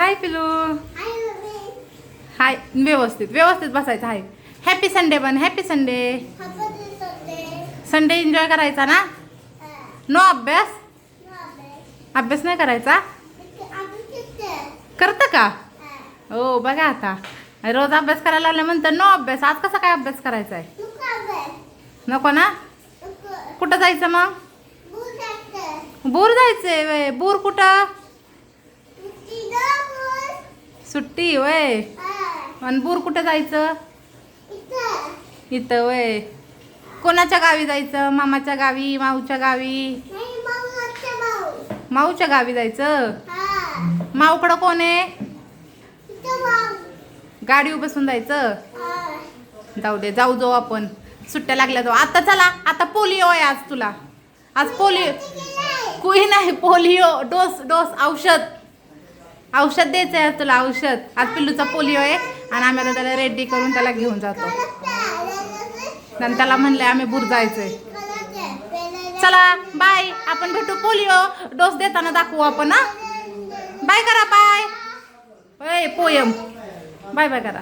हाय पिलू. हाय. व्यवस्थित व्यवस्थित बसायचं. हाय. हॅपी संडे पण. Happy Sunday. संडे एन्जॉय करायचा ना. नो अभ्यास. अभ्यास नाही करायचा. करतं का. हो बघा आता रोज अभ्यास करायला लागले म्हणतं नो अभ्यास. आज कसा काय अभ्यास करायचा आहे. नको ना. कुठं जायचं मग. बोर जायचंय वय. बोर कुठं. सुट्टी वय. आणि बोर कुठं जायचं. इथं वय. कोणाच्या गावी जायचं. मामाच्या गावी. माऊच्या गावी. माऊच्या गावी जायचं. माऊकडं कोण आहे. गाडीवर बसून जायचं. जाऊ दे. जाऊ जाऊ आपण. सुट्ट्या लागल्या जाऊ. आता चला. आता पोलिओ आहे आज तुला. आज पोलिओ. कुई नाही. पोलिओ डोस डोस औषध. औषध द्यायचं आहे तुला. औषध. आज पिल्लूचा पोलिओ आहे आणि आम्ही आता त्याला रेडी करून त्याला घेऊन जातो. आणि त्याला म्हणलंय आम्ही बुर जायचंय. चला बाय. आपण भेटू. पोलिओ डोस देताना दाखवू आपण. हा बाय करा. बाय. पोयम. बाय बाय करा.